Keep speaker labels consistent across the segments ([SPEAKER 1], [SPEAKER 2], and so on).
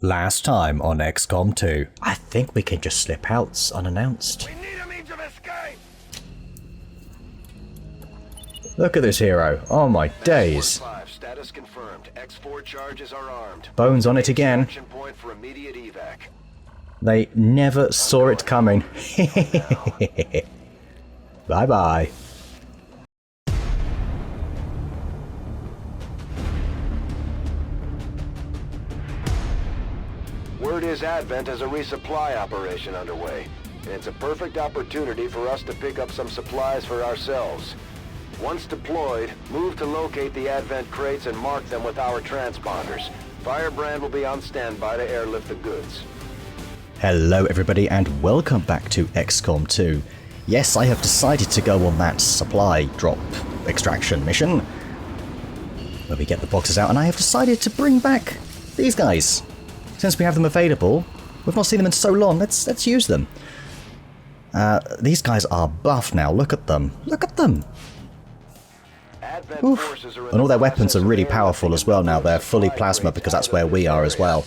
[SPEAKER 1] Last time on XCOM 2. I think we can just slip out unannounced.
[SPEAKER 2] We need a means of escape!
[SPEAKER 1] Look at this hero. Oh my days.
[SPEAKER 2] 5, status confirmed. X4 charges are armed.
[SPEAKER 1] Bones on it again.
[SPEAKER 2] Action point for immediate evac.
[SPEAKER 1] They never saw it coming. Bye bye.
[SPEAKER 2] Word is Advent has a resupply operation underway, and it's a perfect opportunity for us to pick up some supplies for ourselves. Once deployed, move to locate the Advent crates and mark them with our transponders. Firebrand will be on standby to airlift the goods.
[SPEAKER 1] Hello everybody and welcome back to XCOM 2. Yes, I have decided to go on that supply drop extraction mission, where we get the boxes out, and I have decided to bring back these guys. Since we have them available, we've not seen them in so long, let's use them. These guys are buff now, look at them. Look at them! Oof. And all their weapons are really powerful as well now, they're fully plasma because that's where we are as well.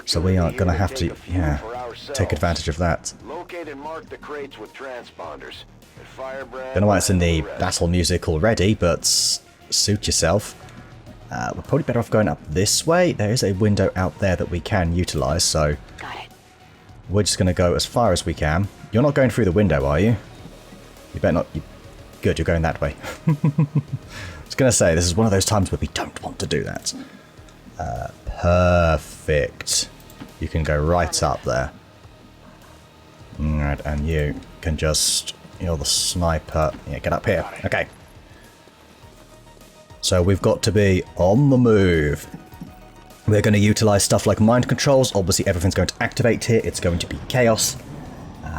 [SPEAKER 1] So we are going to have to, take advantage of that.
[SPEAKER 2] Locate and mark the crates with transponders.
[SPEAKER 1] Don't know why it's in the battle music already, but suit yourself. We're probably better off going up this way. There is a window out there that we can utilise, so
[SPEAKER 3] got it.
[SPEAKER 1] We're just going to go as far as we can. You're not going through the window, are you? You better not. Good, you're going that way. I was going to say, this is one of those times where we don't want to do that. Perfect. You can go right up there. Alright, and you can just... You're the sniper. Yeah, get up here. Okay. So we've got to be on the move. We're going to utilise stuff like mind controls. Obviously everything's going to activate here. It's going to be chaos.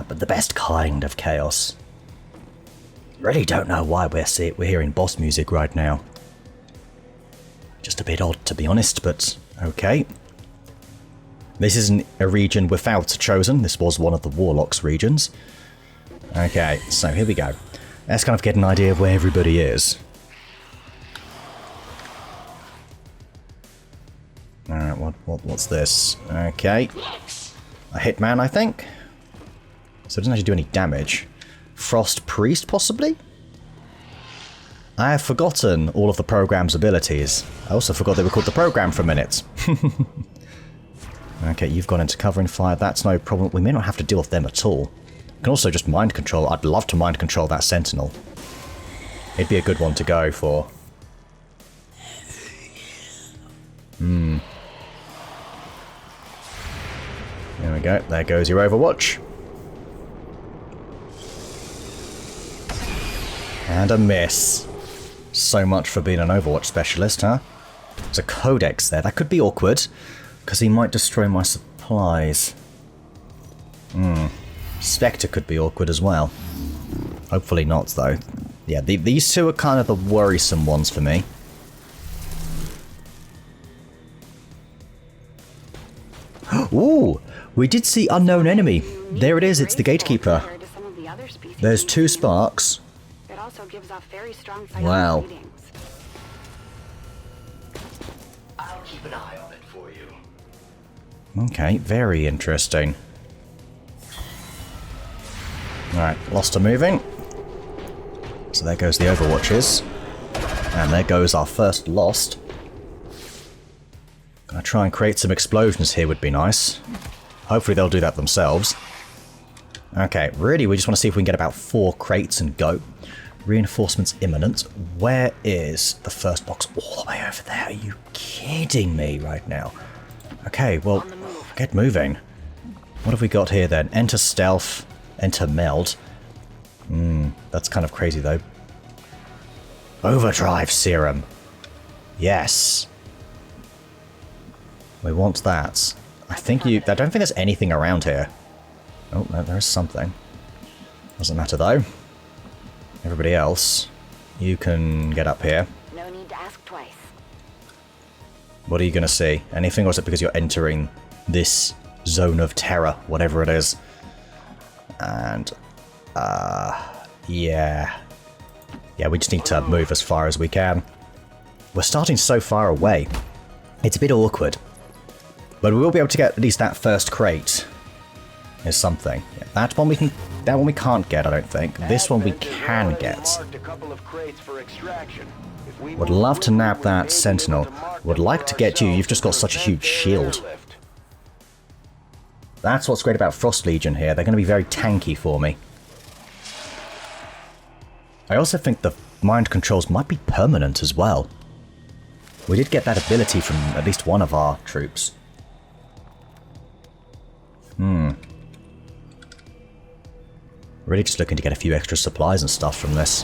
[SPEAKER 1] But the best kind of chaos. Really don't know why we're hearing boss music right now. Just a bit odd to be honest, but okay. This isn't a region without Chosen. This was one of the Warlock's regions. Okay, so here we go. Let's kind of get an idea of where everybody is. Alright, what's this? Okay. A hitman, I think? So it doesn't actually do any damage. Frost Priest, possibly? I have forgotten all of the program's abilities. I also forgot they were called the program for a minute. Okay, you've gone into covering fire. That's no problem. We may not have to deal with them at all. We can also just mind control. I'd love to mind control that sentinel. It'd be a good one to go for. There we go. There goes your Overwatch. And a miss. So much for being an Overwatch specialist, huh? There's a codex there. That could be awkward, because he might destroy my supplies. Spectre could be awkward as well. Hopefully not, though. Yeah, these two are kind of the worrisome ones for me. Ooh! We did see unknown enemy. There it is, it's the gatekeeper. There's two sparks.
[SPEAKER 3] It also gives off very strong
[SPEAKER 1] Wow.
[SPEAKER 3] readings.
[SPEAKER 2] I'll keep an eye on it for you.
[SPEAKER 1] Okay, very interesting. Alright, lost are moving. So there goes the Overwatches. And there goes our first lost. Gonna try and create some explosions here would be nice. Hopefully they'll do that themselves. Okay, really we just want to see if we can get about 4 crates and go. Reinforcements imminent. Where is the first box? All the way over there. Are you kidding me right now? Okay, well, get moving. What have we got here then? Enter stealth. Enter meld. That's kind of crazy though. Overdrive serum. Yes. We want that. I don't think there's anything around here. Oh, no, there is something. Doesn't matter though. Everybody else, you can get up here.
[SPEAKER 3] No need to ask twice.
[SPEAKER 1] What are you going to see? Anything, or is it because you're entering this zone of terror, whatever it is? And, yeah. Yeah, we just need to move as far as we can. We're starting so far away. It's a bit awkward. But we will be able to get at least that first crate. Is something. Yeah, that one we can't get, I don't think. This one we can get. Would love to nab that Sentinel. Would like to get you. You've just got such a huge shield. That's what's great about Frost Legion here. They're going to be very tanky for me. I also think the mind controls might be permanent as well. We did get that ability from at least one of our troops. Really just looking to get a few extra supplies and stuff from this.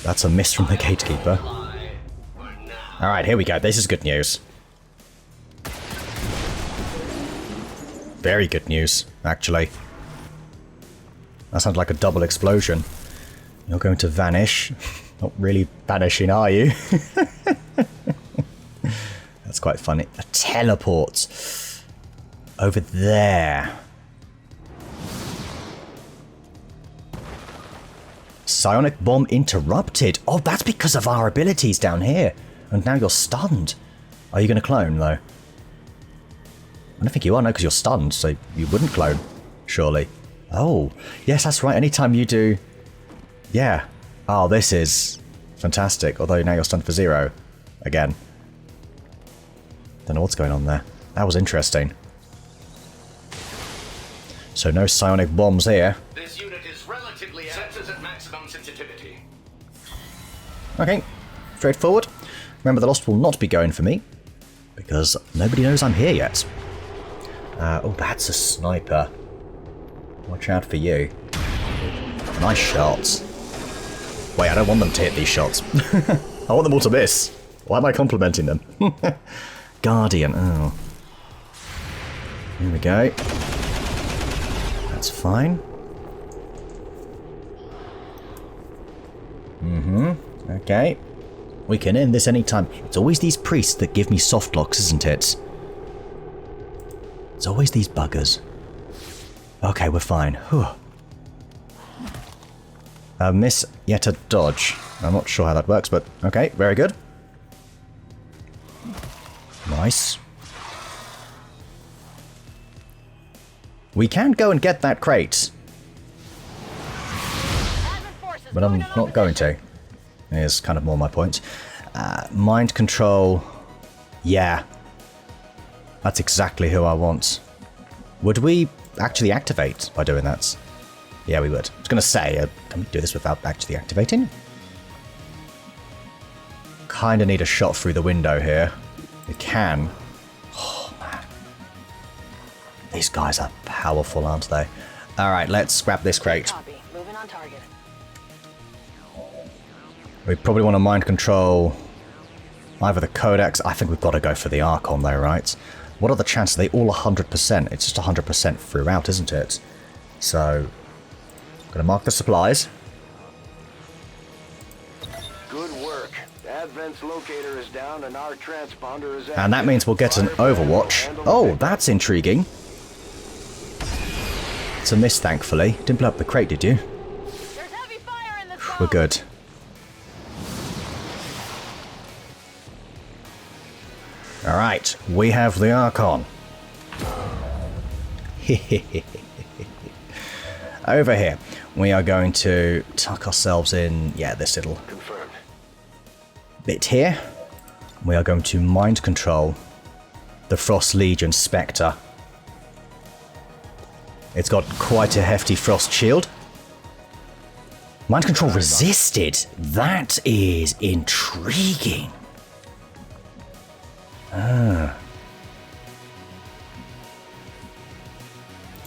[SPEAKER 1] That's a miss from the Gatekeeper. Alright, here we go. This is good news. Very good news, actually. That sounds like a double explosion. You're going to vanish. Not really vanishing, are you? That's quite funny. A teleport. Over there. Psionic bomb interrupted. Oh, that's because of our abilities down here. And now you're stunned. Are you going to clone, though? I don't think you are, no, because you're stunned, so you wouldn't clone, surely. Oh, yes, that's right. Anytime you do... Yeah. Oh, this is fantastic. Although now you're stunned for 0. Again. Don't know what's going on there. That was interesting. So no psionic bombs here.
[SPEAKER 4] This unit is relatively sensors at maximum sensitivity.
[SPEAKER 1] Okay, straightforward. Remember, the Lost will not be going for me, because nobody knows I'm here yet. Oh, that's a sniper. Watch out for you. Nice shots. Wait, I don't want them to hit these shots. I want them all to miss. Why am I complimenting them? Guardian, oh. Here we go. That's fine. Okay. We can end this anytime. It's always these priests that give me soft locks, isn't it? It's always these buggers. Okay, we're fine. Whew. Miss yet a dodge. I'm not sure how that works, but okay, very good. Nice. We can go and get that crate. But I'm not going to. Is kind of more my point. Mind control. Yeah. That's exactly who I want. Would we actually activate by doing that? Yeah, we would. I was going to say, can we do this without actually activating? Kind of need a shot through the window here. We can. Oh, man. These guys are powerful, aren't they? Alright, let's grab this crate.
[SPEAKER 3] Moving on target.
[SPEAKER 1] We probably want to mind control either the Codex. I think we've got to go for the Archon though, right? What are the chances? Are they all 100%? It's just 100% throughout, isn't it? So, I'm going to mark the supplies.
[SPEAKER 2] Good work. Advent's locator is down and our transponder is
[SPEAKER 1] And that means we'll get an Overwatch. Oh, that's intriguing. It's a miss, thankfully. Didn't blow up the crate, did you?
[SPEAKER 3] There's heavy fire in the zone.
[SPEAKER 1] We're good. Alright, we have the Archon. Over here, we are going to tuck ourselves in, yeah, this little
[SPEAKER 2] confirmed
[SPEAKER 1] bit here. We are going to mind control the Frost Legion Spectre. It's got quite a hefty frost shield. Mind control resisted. That is intriguing.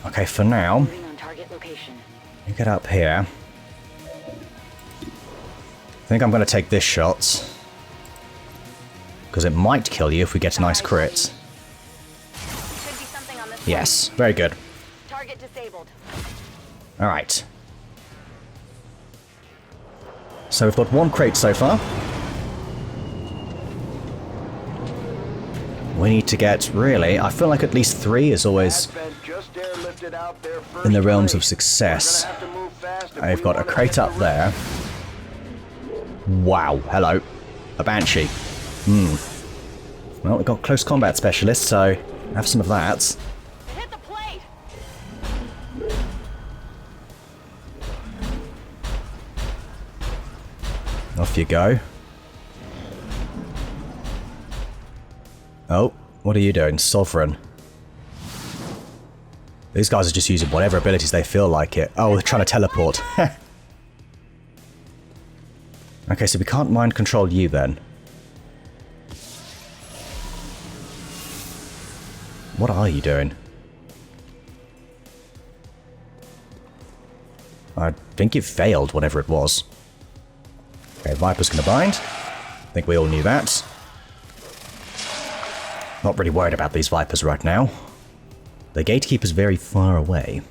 [SPEAKER 1] Okay, for now,
[SPEAKER 3] Moving on target location.
[SPEAKER 1] you get up here. I think I'm going to take this shot. Because it might kill you if we get a nice crit.
[SPEAKER 3] Should be something on this
[SPEAKER 1] Yes, very good.
[SPEAKER 3] one. Target disabled.
[SPEAKER 1] Alright. So we've got one crate so far. We need to get, really, I feel like at least 3 is always in the realms of success. I've got a crate up there. Wow, hello. A Banshee. Well, we've got close combat specialists, so Have some of that.
[SPEAKER 3] It hit the plate.
[SPEAKER 1] Off you go. Oh, what are you doing? Sovereign. These guys are just using whatever abilities they feel like it. Oh, they're trying to teleport. Okay, so we can't mind control you then. What are you doing? I think it failed, whatever it was. Okay, Viper's gonna bind. I think we all knew that. Not really worried about these Vipers right now. The Gatekeeper's very far away.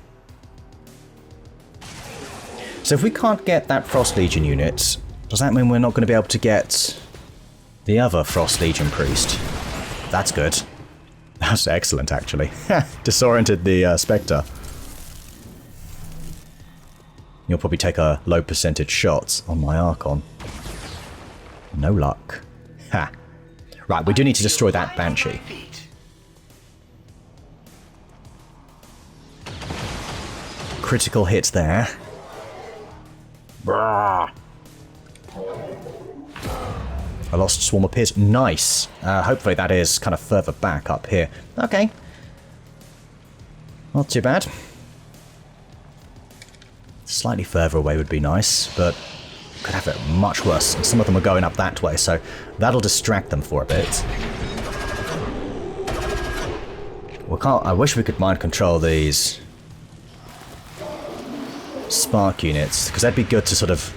[SPEAKER 1] So if we can't get that Frost Legion unit, does that mean we're not going to be able to get the other Frost Legion Priest? That's good. That's excellent, actually. Disoriented the Spectre. You'll probably take a low percentage shot on my Archon. No luck. Ha. Right, we do need to destroy that Banshee. Critical hit there. Brrr. A lost swarm appears. Nice. Hopefully that is kind of further back up here. Okay. Not too bad. Slightly further away would be nice, but could have it much worse. And some of them are going up that way, so that'll distract them for a bit. I wish we could mind control these spark units, because that'd be good to sort of...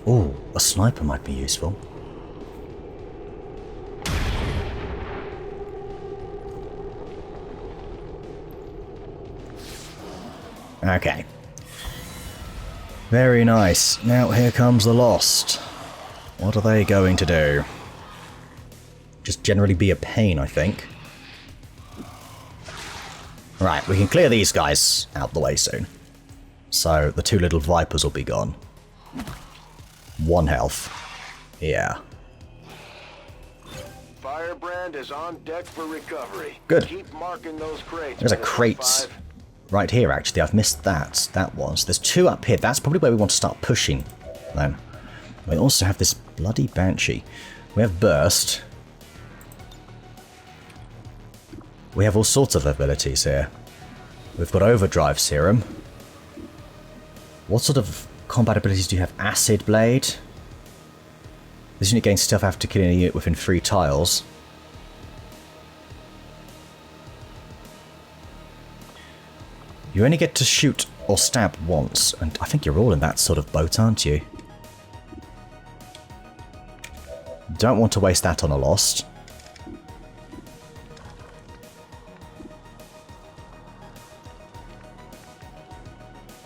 [SPEAKER 1] Ooh, a sniper might be useful. Okay. Very nice. Now here comes the Lost. What are they going to do? Just generally be a pain, I think. Right, we can clear these guys out the way soon. So the two little Vipers will be gone. 1 health. Yeah.
[SPEAKER 2] Firebrand is on deck for recovery.
[SPEAKER 1] Good.
[SPEAKER 2] Keep marking those crates.
[SPEAKER 1] There's a
[SPEAKER 2] Minute
[SPEAKER 1] crate
[SPEAKER 2] 5.
[SPEAKER 1] right here, actually. I've missed that. That was. There's 2 up here. That's probably where we want to start pushing, then. We also have this bloody Banshee. We have Burst. We have all sorts of abilities here. We've got Overdrive Serum. What sort of combat abilities do you have? Acid Blade. This unit gains stealth after killing a unit within 3 tiles. You only get to shoot or stab once, and I think you're all in that sort of boat, aren't you? Don't want to waste that on a Lost.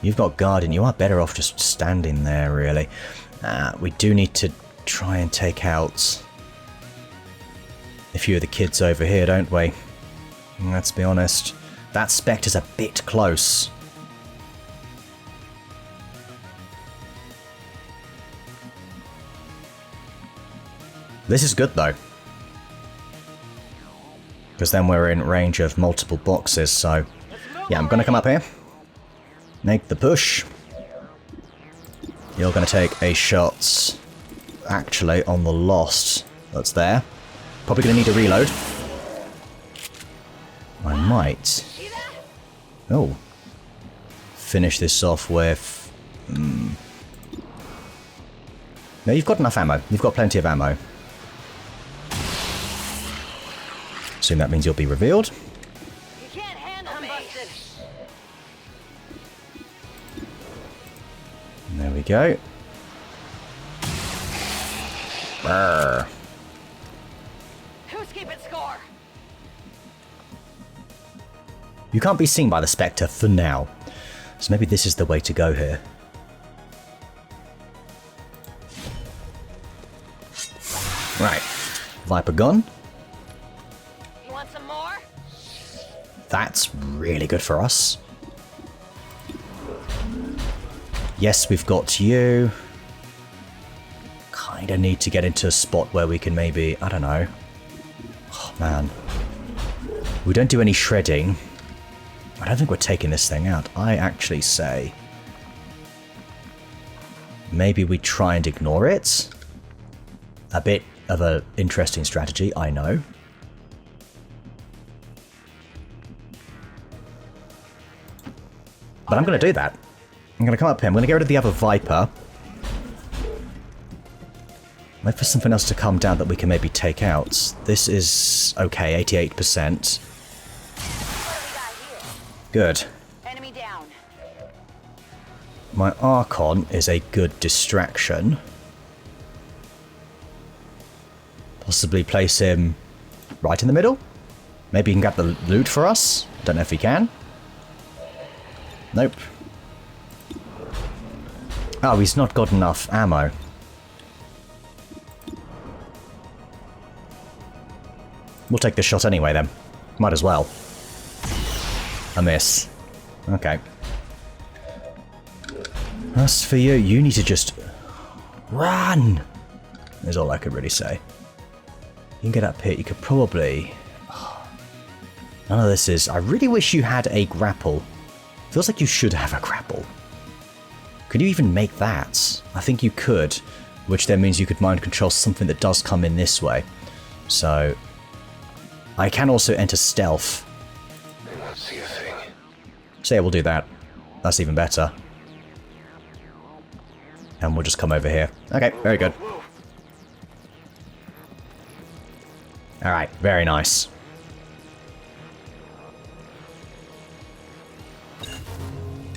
[SPEAKER 1] You've got Guardian, you are better off just standing there, really. We do need to try and take out a few of the kids over here, don't we? Let's be honest. That Spectre's a bit close. This is good, though. Because then we're in range of multiple boxes, so... Yeah, I'm going to come up here. Make the push. You're going to take a shot, actually, on the Lost that's there. Probably going to need a reload. I might. Oh. Finish this off with... No, you've got enough ammo. You've got plenty of ammo. Assume that means you'll be revealed.
[SPEAKER 3] You can't handle me.
[SPEAKER 1] There we go. Brrr.
[SPEAKER 3] Who's keeping score?
[SPEAKER 1] You can't be seen by the Spectre for now. So maybe this is the way to go here. Right. Viper gone.
[SPEAKER 3] You want some more?
[SPEAKER 1] That's really good for us. Yes, we've got you. Kinda need to get into a spot where we can maybe... I don't know. Oh, man. We don't do any shredding. I don't think we're taking this thing out. I actually say... maybe we try and ignore it. A bit of an interesting strategy, I know. But I'm going to do that. I'm going to come up here. I'm going to get rid of the other Viper. Wait for something else to come down that we can maybe take out. This is okay, 88%. Good.
[SPEAKER 3] Enemy down.
[SPEAKER 1] My Archon is a good distraction. Possibly place him right in the middle. Maybe he can grab the loot for us. Don't know if he can. Nope. Oh, he's not got enough ammo. We'll take this shot anyway then. Might as well. A miss. Okay. As for you, you need to just... run! Is all I could really say. You can get up here, you could probably... none of this is... I really wish you had a grapple. Feels like you should have a grapple. Could you even make that? I think you could, which then means you could mind control something that does come in this way. So... I can also enter stealth.
[SPEAKER 2] I don't see a thing.
[SPEAKER 1] So yeah, we'll do that. That's even better. And we'll just come over here. Okay, very good. Alright, very nice.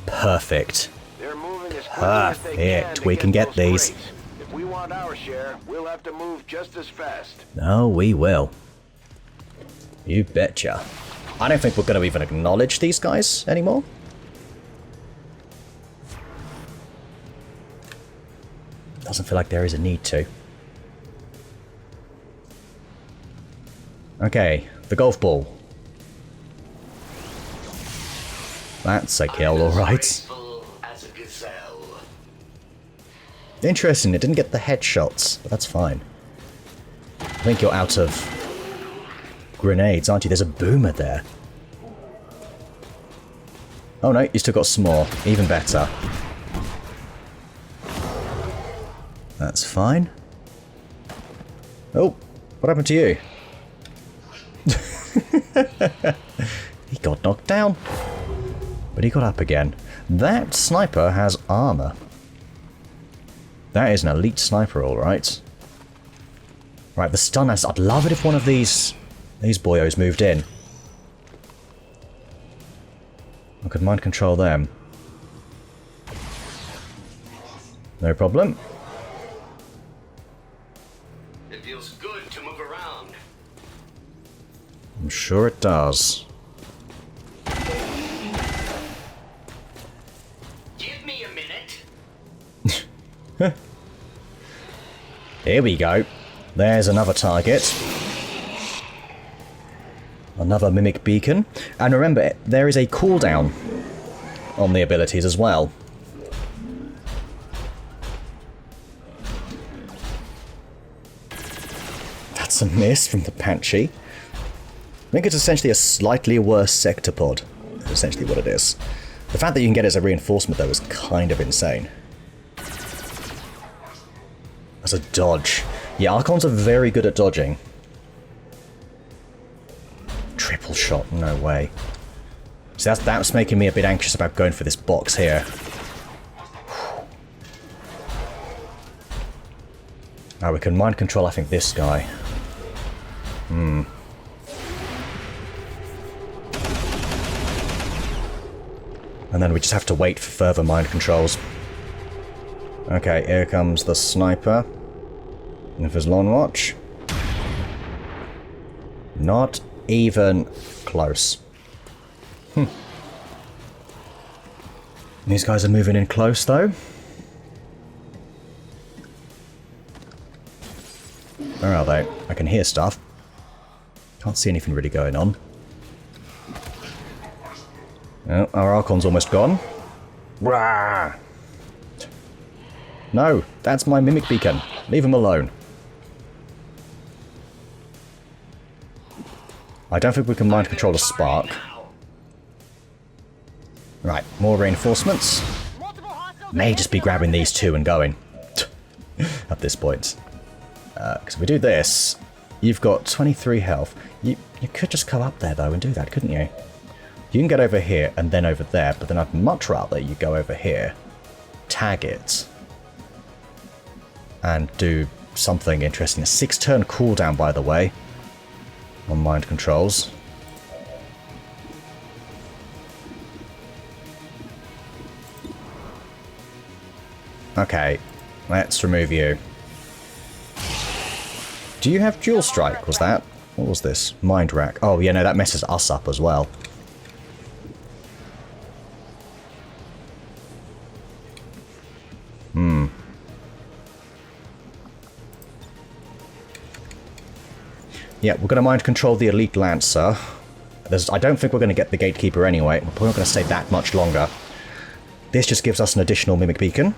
[SPEAKER 1] Perfect.
[SPEAKER 2] They're moving as quickly as they can to
[SPEAKER 1] We can get
[SPEAKER 2] those
[SPEAKER 1] these.
[SPEAKER 2] crates. If we want our share, we'll have to move just as fast.
[SPEAKER 1] No, we will. You betcha. I don't think we're going to even acknowledge these guys anymore. Doesn't feel like there is a need to. Okay, the golf ball. That's a kill, alright.
[SPEAKER 4] Graceful as a gazelle.
[SPEAKER 1] Interesting, it didn't get the headshots, but that's fine. I think you're out of grenades, aren't you? There's a boomer there. Oh no, you still got some more. Even better. That's fine. Oh, what happened to you? He got knocked down. But he got up again. That sniper has armor. That is an elite sniper, alright. Right, the stun has... I'd love it if one of these boyos moved in. I could mind control them. No problem.
[SPEAKER 4] It feels good to move around.
[SPEAKER 1] I'm sure it does.
[SPEAKER 4] Give me a minute.
[SPEAKER 1] Here we go. There's another target. Another mimic beacon. And remember, there is a cooldown on the abilities as well. That's a miss from the Banshee. I think it's essentially a slightly worse sector pod. That's essentially what it is. The fact that you can get it as a reinforcement, though, is kind of insane. That's a dodge. Yeah, Archons are very good at dodging. Triple shot, no way. So that's making me a bit anxious about going for this box here. Now we can mind control, I think, this guy. And then we just have to wait for further mind controls. Okay, here comes the sniper. With his long watch. Not even close. These guys are moving in close, though. Where are they? I can hear stuff. Can't see anything really going on. Oh, our Archon's almost gone. Rah! No, that's my mimic beacon. Leave him alone. I don't think we can mind control a spark. Right, more reinforcements. May just be grabbing these two and going. At this point. Because if we do this, you've got 23 health. You could just come up there though and do that, couldn't you? You can get over here and then over there, but then I'd much rather you go over here, tag it, and do something interesting. A 6-turn cooldown, by the way, on mind controls. Okay, let's remove you. Do you have dual strike, was that? What was this? Mind rack. Oh, yeah, no, that messes us up as well. Yeah, we're going to mind control the Elite Lancer. I don't think we're going to get the Gatekeeper anyway. We're probably not going to stay that much longer. This just gives us an additional Mimic Beacon.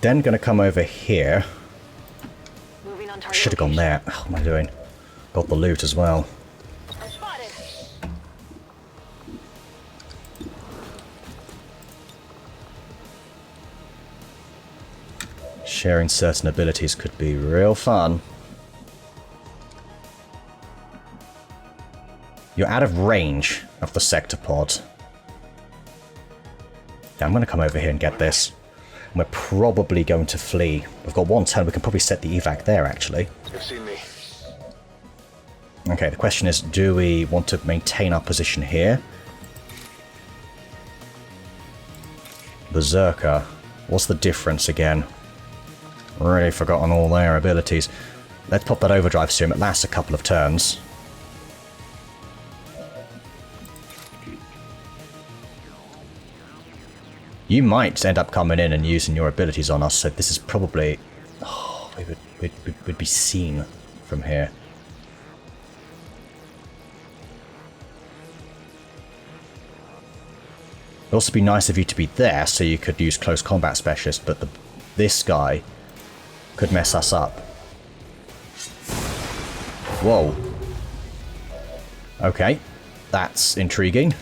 [SPEAKER 1] Then going to come over here. I should have gone there. What am I doing? Got the loot as well. Sharing certain abilities could be real fun. You're out of range of the sector pod. Yeah, I'm going to come over here and get this. We're probably going to flee. We've got 1 turn. We can probably set the evac there, actually.
[SPEAKER 2] You've seen me.
[SPEAKER 1] Okay, the question is, do we want to maintain our position here? Berserker. What's the difference again? Really forgotten all their abilities. Let's pop that overdrive serum. It lasts a couple of turns. You might end up coming in and using your abilities on us, so this is probably... Oh, we'd be seen from here. It'd also be nice of you to be there, so you could use close combat specialist, but this guy could mess us up. Whoa. Okay, that's intriguing.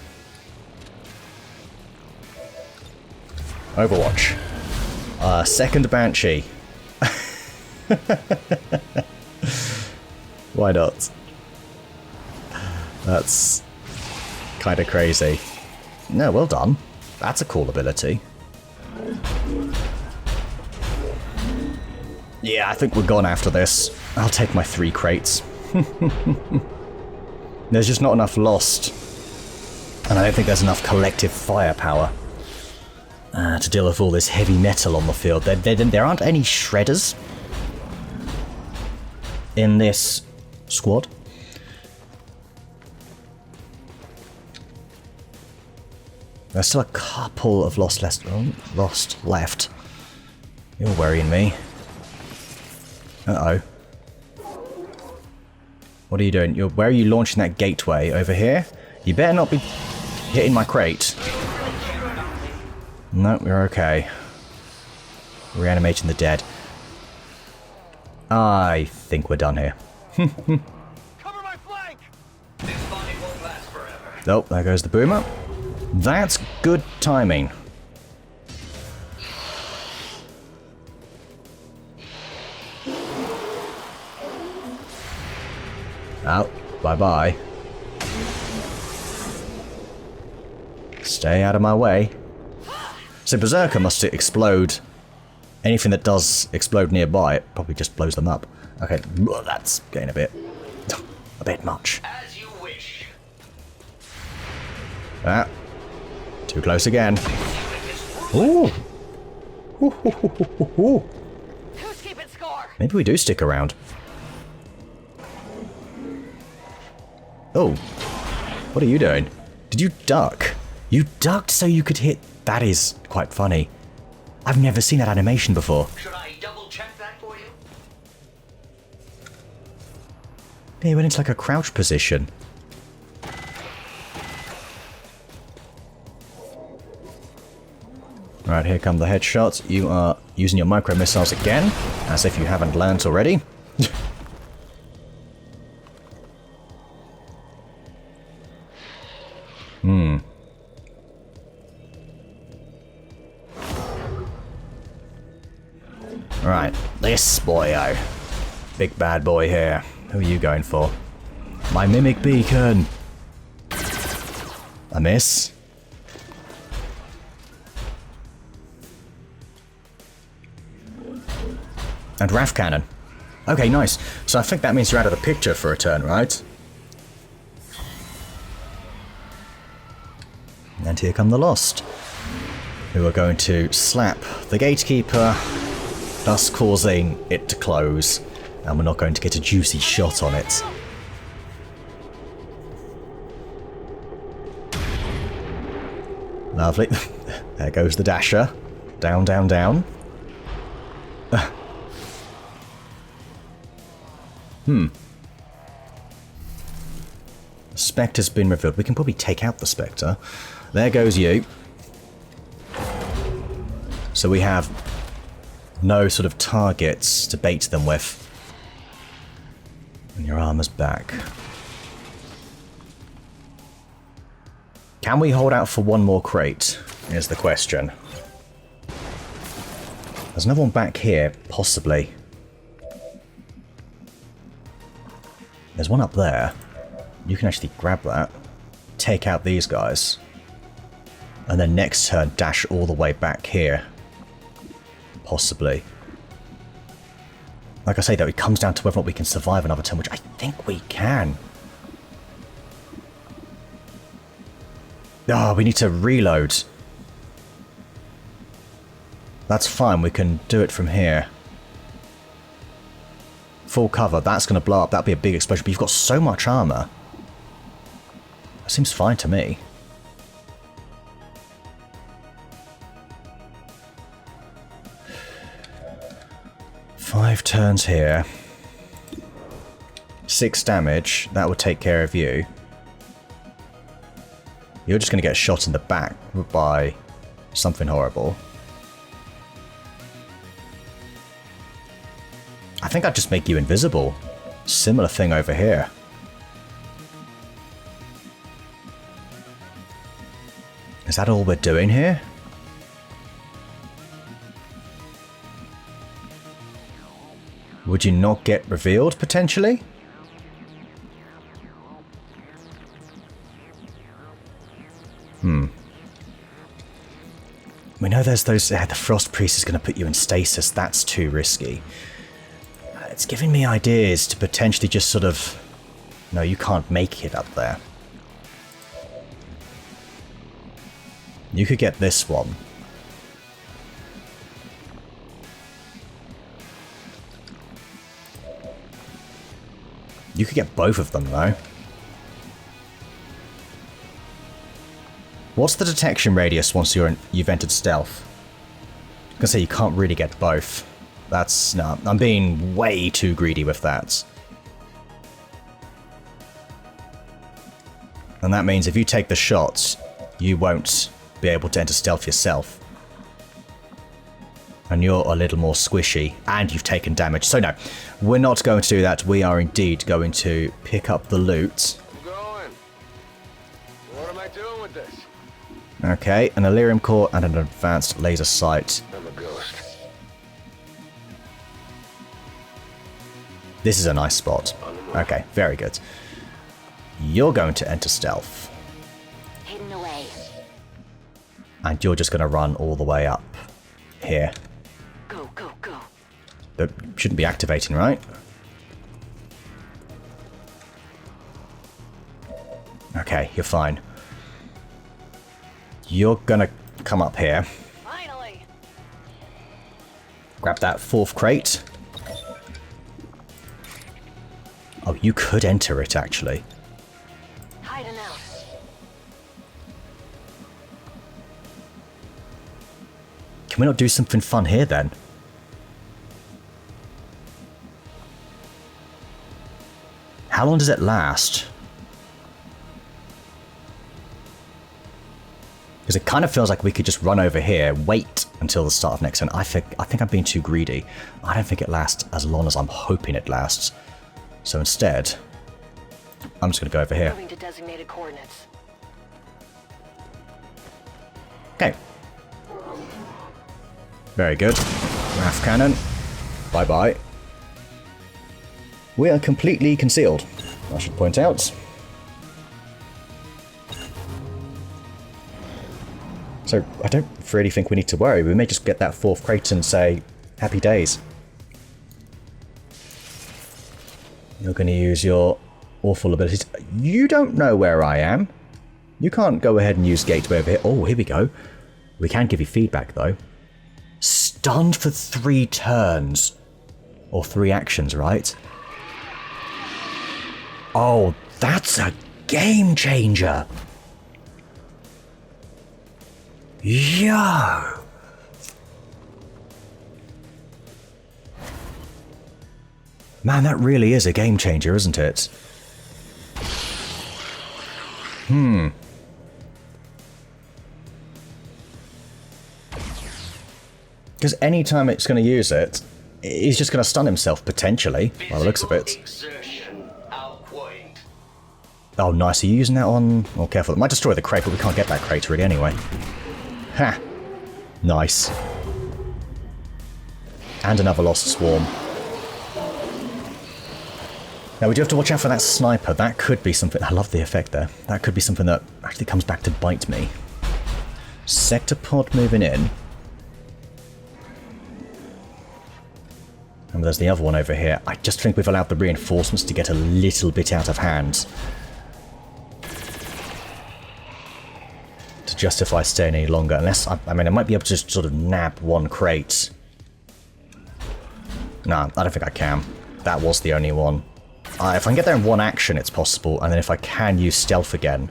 [SPEAKER 1] Overwatch. Second Banshee. Why not? That's kind of crazy. No, well done. That's a cool ability. Yeah, I think we're gone after this. I'll take my 3 crates. There's just not enough lost. And I don't think there's enough collective firepower to deal with all this heavy metal on the field. There aren't any shredders in this squad. There's still a couple of lost left. You're worrying me. Uh-oh. What are you doing? Where are you launching that gateway? Over here? You better not be hitting my crate. No, we're okay. Reanimating the dead. I think we're done here.
[SPEAKER 4] Cover my flank! This fight won't last forever.
[SPEAKER 1] Oh, there goes the boomer. That's good timing. Oh, bye-bye. Stay out of my way. So Berserker must explode. Anything that does explode nearby, it probably just blows them up. Okay, that's getting a bit much.
[SPEAKER 4] As you wish.
[SPEAKER 1] Ah, too close again. Ooh.
[SPEAKER 3] Who's keeping score?
[SPEAKER 1] Maybe we do stick around. Oh, what are you doing? Did you duck? You ducked so you could hit. That is quite funny. I've never seen that animation before.
[SPEAKER 4] Should I double check that for you?
[SPEAKER 1] Yeah, he went into like a crouch position. Alright, here come the headshots. You are using your micro missiles again, as if you haven't learnt already. Right, this boyo. Big bad boy here. Who are you going for? My mimic beacon! A miss. And RAF cannon. Okay, nice. So I think that means you're out of the picture for a turn, right? And here come the Lost, who are going to slap the gatekeeper, thus causing it to close, and we're not going to get a juicy shot on it. Lovely. There goes the dasher. Down, down, down. Spectre's been revealed. We can probably take out the Spectre. There goes you. So we have no sort of targets to bait them with. And your armor's back. Can we hold out for one more crate? Is the question. There's another one back here, possibly. There's one up there. You can actually grab that. Take out these guys. And then next turn, dash all the way back here. Possibly. Like I say though, it comes down to whether or not we can survive another turn, which I think we can. Oh, we need to reload. That's fine, we can do it from here. Full cover, that's going to blow up, that'll be a big explosion, but you've got so much armor. That seems fine to me. Five turns here. 6 damage, that will take care of you. You're just going to get shot in the back by something horrible. I think I'd just make you invisible. Similar thing over here. Is that all we're doing here? Would you not get revealed, potentially? We know there's those... the Frost Priest is going to put you in stasis. That's too risky. It's giving me ideas to potentially just sort of... No, you can't make it up there. You could get this one. You could get both of them, though. What's the detection radius once you've entered stealth? I was gonna say you can't really get both. That's... no, I'm being way too greedy with that. And that means if you take the shots, you won't be able to enter stealth yourself. And you're a little more squishy, and you've taken damage. So no, we're not going to do that. We are indeed going to pick up the loot.
[SPEAKER 2] I'm going. What am I doing with this?
[SPEAKER 1] Okay, an Elerium core and an advanced laser sight.
[SPEAKER 2] I'm a ghost.
[SPEAKER 1] This is a nice spot. Okay, very good. You're going to enter stealth.
[SPEAKER 3] Hidden away.
[SPEAKER 1] And you're just going to run all the way up here.
[SPEAKER 3] Go, go, go.
[SPEAKER 1] But shouldn't be activating, right? Okay, you're fine. You're gonna come up here.
[SPEAKER 3] Finally.
[SPEAKER 1] Grab that 4th crate. Oh, you could enter it, actually.
[SPEAKER 3] Hiding out.
[SPEAKER 1] Can we not do something fun here, then? How long does it last? Because it kind of feels like we could just run over here, wait until the start of next turn. I think I'm being too greedy. I don't think it lasts as long as I'm hoping it lasts. So instead, I'm just going to go over here.
[SPEAKER 3] Moving to designated coordinates.
[SPEAKER 1] Okay. Very good. RAF cannon. Bye-bye. We are completely concealed, I should point out. So I don't really think we need to worry. We may just get that fourth crate and say, happy days. You're going to use your awful abilities. You don't know where I am. You can't go ahead and use gateway over here. Oh, here we go. We can give you feedback, though. Stunned for 3 turns. Or 3 actions, right? Oh, that's a game changer. Yo! Man, that really is a game changer, isn't it? Because anytime it's going to use it, he's just going to stun himself, potentially, by the looks of it. Oh, nice. Are you using that on... Oh, careful. It might destroy the crate, but we can't get that crate really anyway. Ha! Nice. And another lost swarm. Now, we do have to watch out for that sniper. That could be something... I love the effect there. That could be something that actually comes back to bite me. Sector pod moving in. And there's the other one over here. I just think we've allowed the reinforcements to get a little bit out of hand. To justify staying any longer. Unless, I mean, I might be able to just sort of nab 1 crate. Nah, I don't think I can. That was the only one. If I can get there in 1 action, it's possible. And then if I can use stealth again.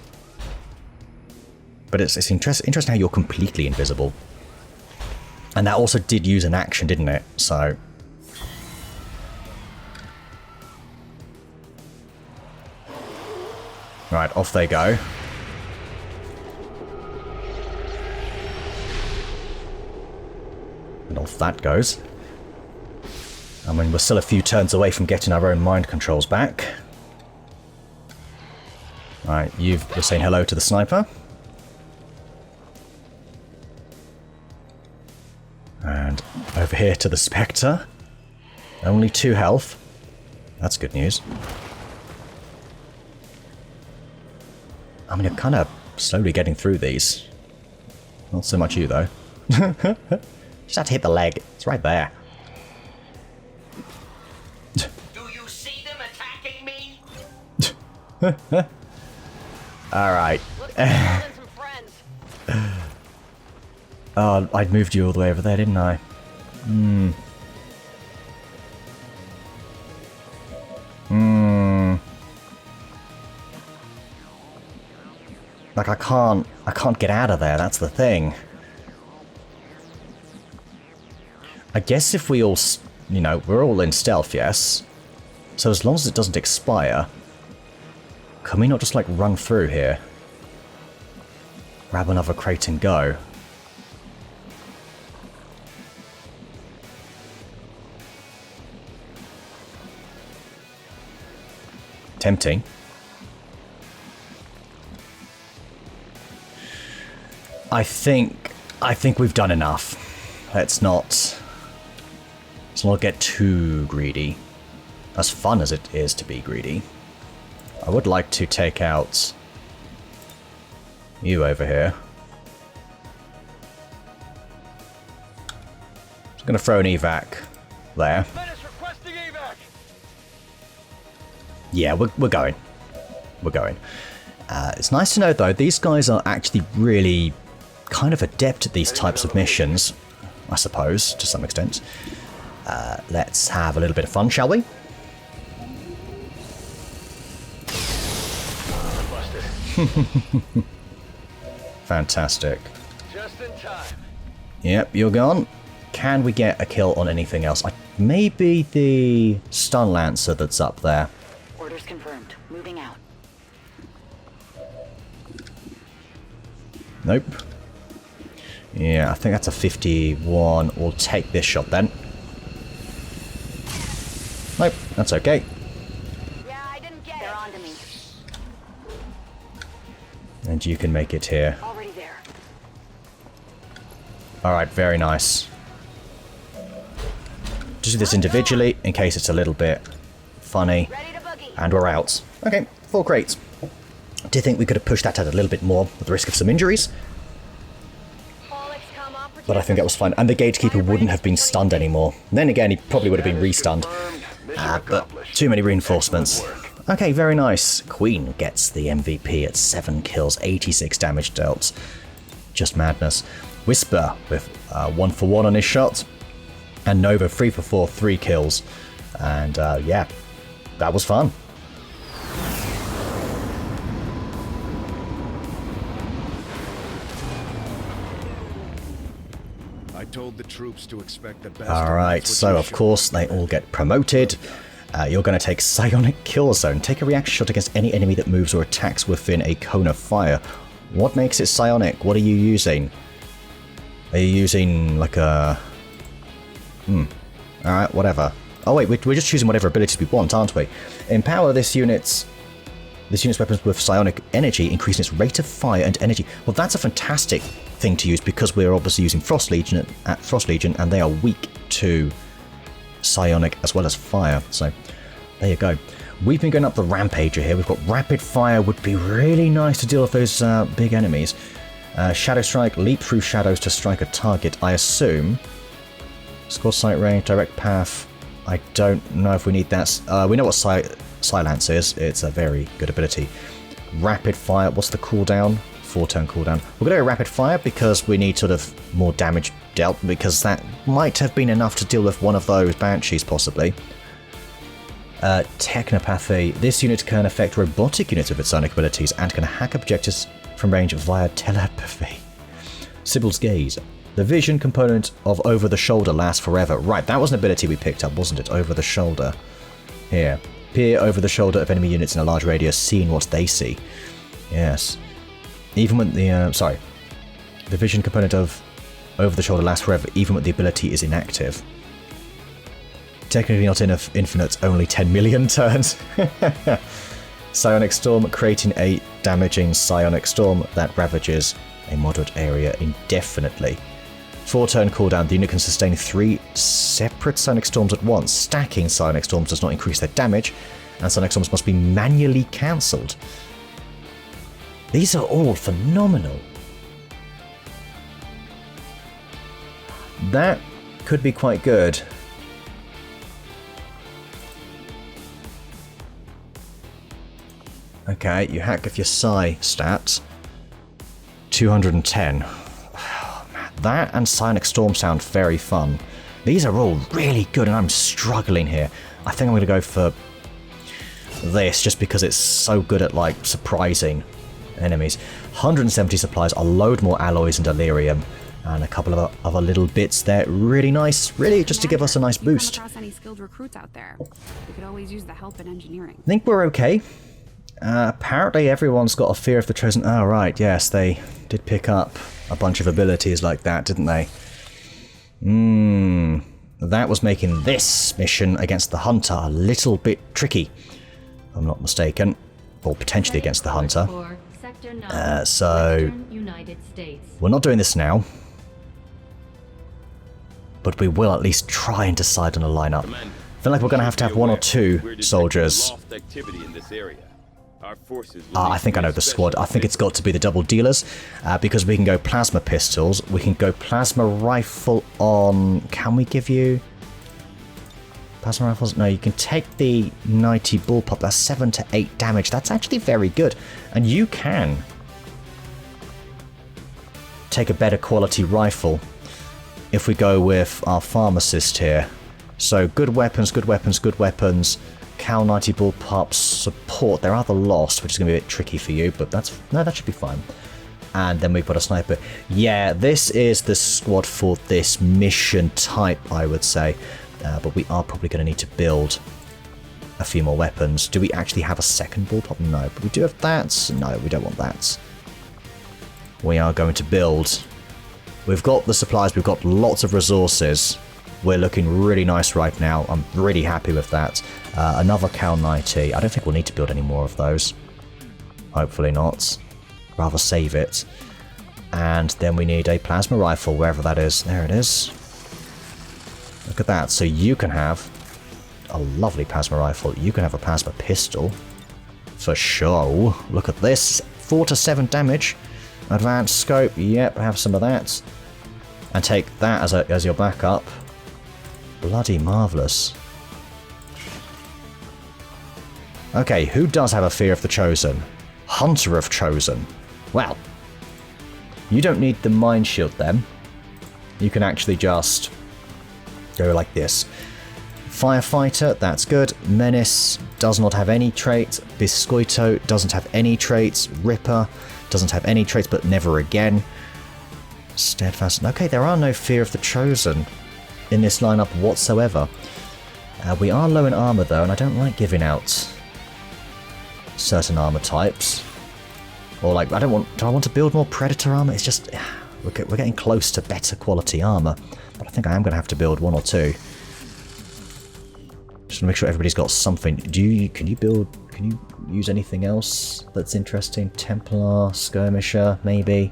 [SPEAKER 1] But it's interesting how you're completely invisible. And that also did use an action, didn't it? So... Right, off they go. And off that goes. I mean, we're still a few turns away from getting our own mind controls back. Right, you're saying hello to the sniper. And over here to the Spectre. Only 2 health. That's good news. I mean, I'm kind of slowly getting through these. Not so much you, though. Just have to hit the leg. It's right there.
[SPEAKER 4] Do you see them attacking me?
[SPEAKER 1] Alright.
[SPEAKER 3] Looks like we're having some friends.
[SPEAKER 1] Oh, I'd moved you all the way over there, didn't I? Like, I can't get out of there, that's the thing. I guess if we all, you know, we're all in stealth, yes? So as long as it doesn't expire, can we not just, like, run through here? Grab another crate and go. Tempting. I think we've done enough. Let's not get too greedy. As fun as it is to be greedy. I would like to take out you over here. Just gonna throw an evac there. Yeah, we're going. We're going. It's nice to know, though, these guys are actually really kind of adept at these types of missions, I suppose, to some extent. Let's have a little bit of fun, shall we? Fantastic.
[SPEAKER 2] Just in time.
[SPEAKER 1] Yep, you're gone. Can we get a kill on anything else? Maybe the stun lancer that's up there.
[SPEAKER 3] Orders confirmed. Moving out.
[SPEAKER 1] Nope. Yeah, I think that's a 51. We'll take this shot then. Nope, that's okay.
[SPEAKER 3] Yeah, I didn't get it. They're on to me.
[SPEAKER 1] And you can make it here.
[SPEAKER 3] Already there.
[SPEAKER 1] Alright, very nice. Just do this individually, in case it's a little bit funny.
[SPEAKER 3] Ready to boogie.
[SPEAKER 1] And we're out. Okay, 4 crates. Do you think we could have pushed that out a little bit more with the risk of some injuries?
[SPEAKER 3] All XCOM operatives.
[SPEAKER 1] But I think that was fine. And the gatekeeper wouldn't have been stunned anymore. Then again, he probably would have been restunned. But too many reinforcements. Okay, very nice. Queen gets the MVP at 7 kills, 86 damage dealt. Just madness. Whisper with 1 for 1 on his shot. And Nova 3 for 4, 3 kills. And yeah, that was fun.
[SPEAKER 5] I told the troops to expect the best.
[SPEAKER 1] Alright, so of course they all get promoted. You're going to take Psionic Kill Zone. Take a reaction shot against any enemy that moves or attacks within a cone of fire. What makes it psionic? What are you using? Are you using like a... Alright, whatever. Oh wait, we're just choosing whatever abilities we want, aren't we? Empower this unit's weapons with psionic energy, increasing its rate of fire and energy. Well, that's a fantastic thing to use because we're obviously using Frost Legion and they are weak to psionic as well as fire. So there you go. We've been going up the Rampager here. We've got Rapid Fire, would be really nice to deal with those big enemies. Shadow Strike, leap through shadows to strike a target, I assume. Score sight range, direct path. I don't know if we need that. We know what Silence is. It's a very good ability. Rapid Fire, what's the cooldown? 4-turn cooldown. We're going to go Rapid Fire because we need sort of more damage dealt, because that might have been enough to deal with one of those Banshees, possibly. Technopathy. This unit can affect robotic units with its sonic abilities and can hack objectives from range via telepathy. Sibyl's Gaze. The vision component of Over the Shoulder lasts forever. Right, that was an ability we picked up, wasn't it? Over the Shoulder. Here. Peer over the shoulder of enemy units in a large radius, seeing what they see. Yes. Even when the... sorry. The vision component of Over the Shoulder lasts forever, even when the ability is inactive. Technically not enough infinite, only 10 million turns. Psionic Storm, creating a damaging Psionic Storm that ravages a moderate area indefinitely. 4-turn cooldown, the unit can sustain 3 separate Psionic Storms at once. Stacking Psionic Storms does not increase their damage, and Psionic Storms must be manually cancelled. These are all phenomenal. That could be quite good. Okay, you hack with your Psi stats. 210. That and Psionic Storm sound very fun. These are all really good, and I'm struggling here. I think I'm going to go for this, just because it's so good at, like, surprising enemies. 170 supplies, a load more alloys and delirium, and a couple of other little bits there. Really nice, really, just to give us a nice boost.
[SPEAKER 6] Come across any skilled recruits out there? We could always use the help in engineering.
[SPEAKER 1] I think we're okay. Apparently everyone's got a fear of the chosen... Oh, right, yes, they did pick up a bunch of abilities like that, didn't they? That was making this mission against the Hunter a little bit tricky, if I'm not mistaken. Or potentially against the Hunter. So... We're not doing this now. But we will at least try and decide on a lineup. I feel like we're going to have 1 or 2 soldiers. I think I know the squad. I think it's got to be the double dealers, because we can go plasma pistols, we can go plasma rifle on... Can we give you... Plasma rifles? No, you can take the 90 bullpup, that's 7 to 8 damage. That's actually very good. And you can take a better quality rifle if we go with our pharmacist here. So good weapons, good weapons, good weapons. Cal 90 bullpups, support. They're rather lost, which is going to be a bit tricky for you, but that should be fine. And then we've got a sniper. Yeah, this is the squad for this mission type, I would say. But we are probably going to need to build a few more weapons. Do we actually have a second bullpup? No, but we do have that. No, we don't want that. We are going to build We've got the supplies, we've got lots of resources. We're looking really nice right now. I'm really happy with that. Another Cal 90. I don't think we'll need to build any more of those. Hopefully not. Rather save it. And then we need a plasma rifle, wherever that is. There it is. Look at that. So you can have a lovely plasma rifle. You can have a plasma pistol. For sure. Look at this. 4 to 7 damage. Advanced scope. Yep, have some of that. And take that as your backup. Bloody marvellous. Okay, who does have a fear of the Chosen? Hunter of Chosen. Well, you don't need the Mind Shield then. You can actually just go like this. Firefighter, that's good. Menace does not have any traits. Biscoito doesn't have any traits. Ripper doesn't have any traits, but never again. Steadfast. Okay, there are no Fear of the Chosen in this lineup whatsoever. We are low in armor though, and I don't like giving out certain armor types. Or like, do I want to build more Predator armor? It's just, we're getting close to better quality armor. But I think I am going to have to build 1 or 2. Just to make sure everybody's got something. Can you use anything else that's interesting? Templar, Skirmisher, maybe?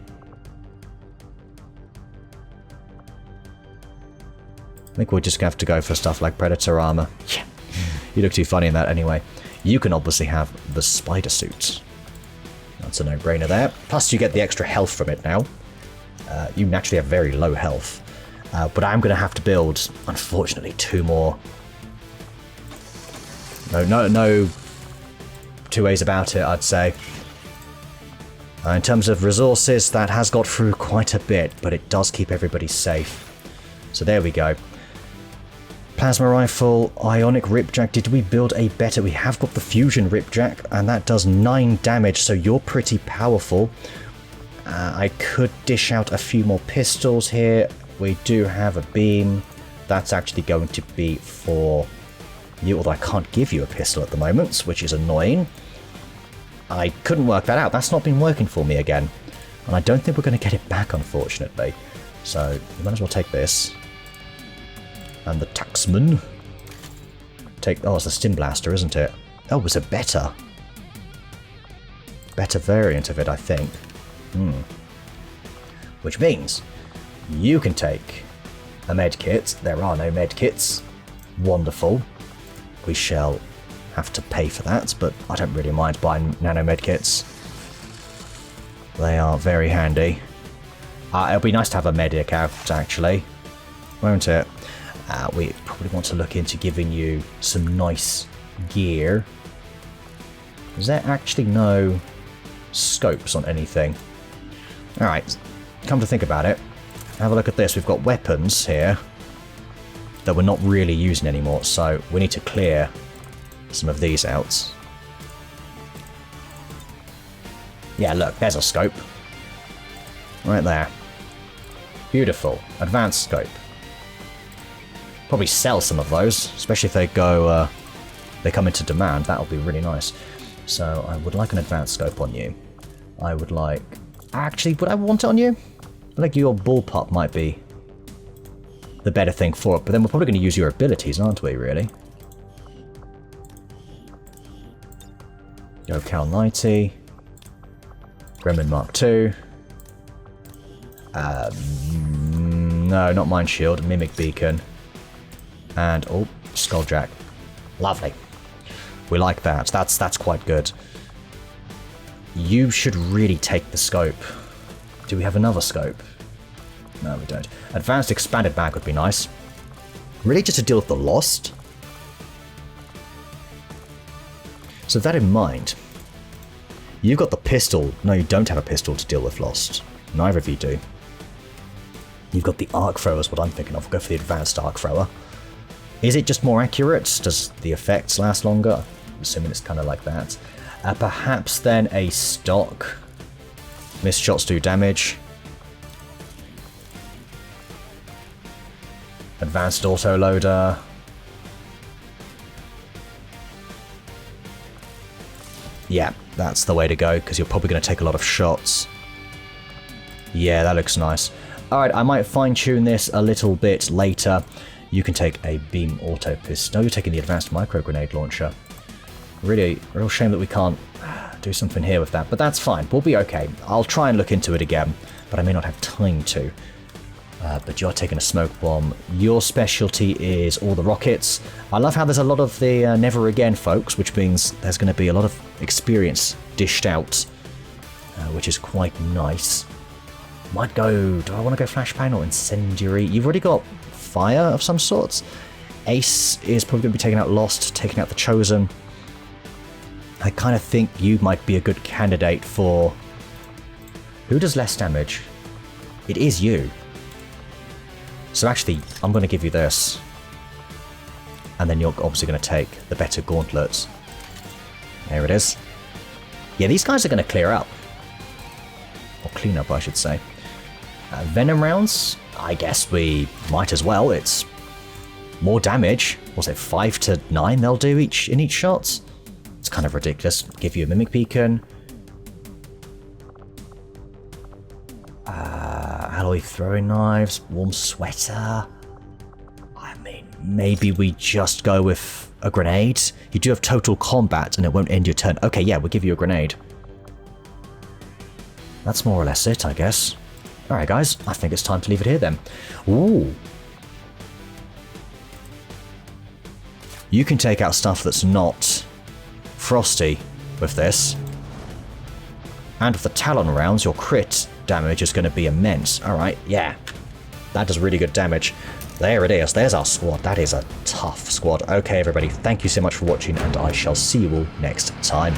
[SPEAKER 1] I think we're just going to have to go for stuff like Predator armor. Yeah. You look too funny in that anyway. You can obviously have the spider suit. That's a no-brainer there. Plus you get the extra health from it now. You naturally have very low health. But I'm going to have to build, unfortunately, 2 more. No 2 ways about it, I'd say. In terms of resources, that has got through quite a bit, but it does keep everybody safe. So there we go. Plasma rifle, ionic ripjack. Did we build a better? We have got the fusion ripjack, and that does 9 damage, so you're pretty powerful. I could dish out a few more pistols here. We do have a beam. That's actually going to be for you, although I can't give you a pistol at the moment, which is annoying. I couldn't work that out. That's not been working for me again. And I don't think we're going to get it back, unfortunately. So, we might as well take this. And the Taxman. Oh, it's a Stim Blaster, isn't it? Oh, it's a better variant of it, I think. Which means you can take a medkit. There are no medkits. Wonderful. We shall have to pay for that, but I don't really mind buying nano medkits. They are very handy. It'll be nice to have a medic out, actually. Won't it? We probably want to look into giving you some nice gear. Is there actually no scopes on anything? Alright, come to think about it. Have a look at this. We've got weapons here that we're not really using anymore, so we need to clear some of these out. Yeah, look, there's a scope. Right there. Beautiful. Advanced scope. Probably sell some of those, especially if they go, they come into demand. That'll be really nice. So I would like an advanced scope on you. I would like... Actually, would I want it on you? I think your bullpup might be the better thing for it, but then we're probably going to use your abilities, aren't we, really? Go Cal 90. Gremlin Mark II. No, not Mind Shield. Mimic Beacon. And, oh, Skulljack. Lovely. We like that. That's quite good. You should really take the scope. Do we have another scope? No, we don't. Advanced Expanded Mag would be nice. Really just to deal with the Lost. So with that in mind, you've got the pistol. No, you don't have a pistol to deal with Lost. Neither of you do. You've got the Arc Thrower is what I'm thinking of. We'll go for the Advanced Arc Thrower. Is it just more accurate? Does the effects last longer? I'm assuming it's kind of like that. Perhaps then a stock. Missed shots do damage. Advanced autoloader. Yeah, that's the way to go, because you're probably going to take a lot of shots. Yeah, that looks nice. Alright, I might fine-tune this a little bit later. You can take a beam auto pistol. No, you're taking the advanced micro grenade launcher. Really, real shame that we can't do something here with that, but that's fine. We'll be okay. I'll try and look into it again, but I may not have time to. But you're taking a smoke bomb. Your specialty is all the rockets. I love how there's a lot of the never again folks, which means there's going to be a lot of experience dished out, which is quite nice. Might go... Do I want to go flashbang or incendiary? You've already got fire of some sorts. Ace is probably going to be taking out Lost, taking out the Chosen. I kind of think you might be a good candidate for... Who does less damage? It is you. So actually, I'm going to give you this. And then you're obviously going to take the better gauntlets. There it is. Yeah, these guys are going to clear up. Or clean up, I should say. Venom rounds? I guess we might as well. It's more damage. Was it 5 to 9 they'll do in each shot? It's kind of ridiculous. Give you a Mimic Beacon. Alloy throwing knives. Warm sweater. I mean, maybe we just go with a grenade. You do have total combat and it won't end your turn. Okay, yeah, we'll give you a grenade. That's more or less it, I guess. Alright guys, I think it's time to leave it here then. Ooh. You can take out stuff that's not frosty with this. And with the Talon rounds, your crit damage is going to be immense. Alright, yeah. That does really good damage. There it is. There's our squad. That is a tough squad. Okay, everybody, thank you so much for watching, and I shall see you all next time.